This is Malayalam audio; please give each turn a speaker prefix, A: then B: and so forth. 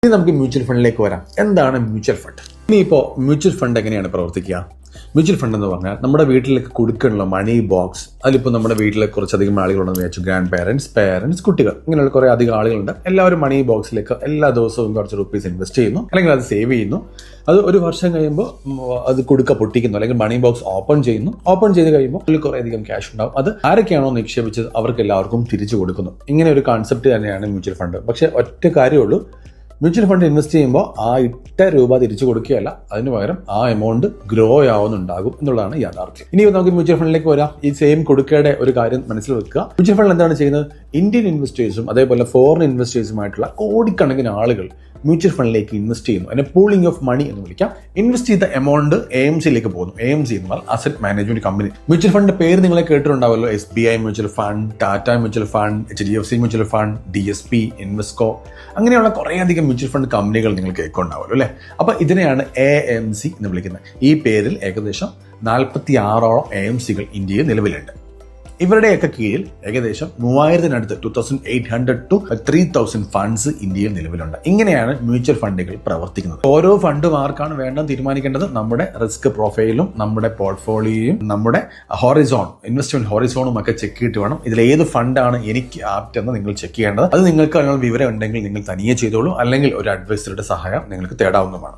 A: ഇനി നമുക്ക് മ്യൂച്വൽ ഫണ്ടിലേക്ക് വരാം. എന്താണ് മ്യൂച്വൽ ഫണ്ട്? ഇനിയിപ്പോൾ മ്യൂച്വൽ ഫണ്ട് എങ്ങനെയാണ് പ്രവർത്തിക്കുക? മ്യൂച്വൽ ഫണ്ട് എന്ന് പറഞ്ഞാൽ നമ്മുടെ വീട്ടിലേക്ക് കൊടുക്കാനുള്ള മണി ബോക്സ്. അതിലിപ്പോൾ നമ്മുടെ വീട്ടിൽ കുറച്ചധികം ആളുകളുണ്ടെന്ന് വിചാരിച്ചു. ഗ്രാൻഡ് പേരൻസ്, കുട്ടികൾ, ഇങ്ങനെയുള്ള കുറേ അധികം ആളുകളുണ്ട്. എല്ലാവരും മണി ബോക്സിലേക്ക് എല്ലാ ദിവസവും കുറച്ച് റുപ്പീസ് ഇൻവെസ്റ്റ് ചെയ്യുന്നു, അല്ലെങ്കിൽ അത് സേവ് ചെയ്യുന്നു. അത് ഒരു വർഷം കഴിയുമ്പോൾ അത് പൊട്ടിക്കുന്നു, അല്ലെങ്കിൽ മണി ബോക്സ് ഓപ്പൺ ചെയ്ത് കഴിയുമ്പോൾ അതിൽ കുറേയധികം ക്യാഷ് ഉണ്ടാവും. അത് ആരൊക്കെയാണോ നിക്ഷേപിച്ചത് അവർക്ക് എല്ലാവർക്കും തിരിച്ചു കൊടുക്കുന്നു. ഇങ്ങനെ ഒരു കോൺസെപ്റ്റ് തന്നെയാണ് മ്യൂച്വൽ ഫണ്ട്. പക്ഷേ ഒറ്റ കാര്യമുള്ളൂ, മ്യൂച്വൽ ഫണ്ട് ഇൻവെസ്റ്റ് ചെയ്യുമ്പോൾ ആ ഇട്ട രൂപ തിരിച്ചു കൊടുക്കുകയല്ല, അതിന് പകരം ആ എമൗണ്ട് ഗ്രോ ആവുന്നുണ്ടാകും എന്നുള്ളതാണ് യാഥാർത്ഥ്യം. ഇനി നമുക്ക് മ്യൂച്വൽ ഫണ്ടിലേക്ക് വരാം. ഈ സെയിം കൊടുക്കയുടെ ഒരു കാര്യം മനസ്സിൽ വെക്കുക. മ്യൂച്വൽ ഫണ്ട് എന്താണ് ചെയ്യുന്നത്? ഇന്ത്യൻ ഇൻവെസ്റ്റേഴ്സും അതേപോലെ ഫോറിൻ ഇൻവെസ്റ്റേഴ്സുമായിട്ടുള്ള കോടിക്കണക്കിന് ആളുകൾ മ്യൂച്വൽ ഫണ്ടിലേക്ക് ഇൻവെസ്റ്റ് ചെയ്യുന്നു. അതിനെ പൂളിംഗ് ഓഫ് മണി എന്ന് വിളിക്കാം. ഇൻവെസ്റ്റ് ചെയ്ത എമൗണ്ട് AMCയിലേക്ക് പോകുന്നു. AMC എന്ന് പറഞ്ഞാൽ അസറ്റ് മാനേജ്മെന്റ് കമ്പനി. മ്യൂച്വൽ ഫണ്ടിന്റെ പേര് നിങ്ങളെ കേട്ടിട്ടുണ്ടാവുമല്ലോ. SBI mutual fund, Tata mutual fund, HDFC mutual fund, DSP, Invesco, അങ്ങനെയുള്ള കുറേയധികം മ്യൂച്വൽ ഫണ്ട് കമ്പനികൾ നിങ്ങൾ കേൾക്കുന്നുണ്ടാവുമല്ലോ അല്ലേ? അപ്പോൾ ഇതിനെയാണ് AMC എന്ന് വിളിക്കുന്നത്. ഈ പേരിൽ ഏകദേശം 46ഓളം AMCകൾ ഇന്ത്യയിൽ നിലവിലുണ്ട്. ഇവരുടെയൊക്കെ കീഴിൽ ഏകദേശം 3000-നടുത്ത് 2800 to 3000 ഫണ്ട്സ് ഇന്ത്യയിൽ നിലവിലുണ്ട്. ഇങ്ങനെയാണ് മ്യൂച്വൽ ഫണ്ടുകൾ പ്രവർത്തിക്കുന്നത്. ഓരോ ഫണ്ടും ആർക്കാണ് വേണ്ടെന്ന് തീരുമാനിക്കേണ്ടത് നമ്മുടെ റിസ്ക് പ്രൊഫൈലും നമ്മുടെ പോർട്ട്ഫോളിയോയും നമ്മുടെ ഇൻവെസ്റ്റ്മെന്റ് ഹൊറിസോണും ഒക്കെ ചെക്ക് ചെയ്തിട്ട് വേണം ഇതിൽ ഏത് ഫണ്ടാണ് എനിക്ക് ആപ്റ്റ് എന്ന് നിങ്ങൾ ചെക്ക് ചെയ്യേണ്ടത്. അത് നിങ്ങൾക്ക് അതിനുള്ള വിവരം ഉണ്ടെങ്കിൽ നിങ്ങൾ തനിയെ ചെയ്തോളൂ, അല്ലെങ്കിൽ ഒരു അഡ്വൈസറുടെ സഹായം നിങ്ങൾക്ക് തേടാവുന്നതാണ്.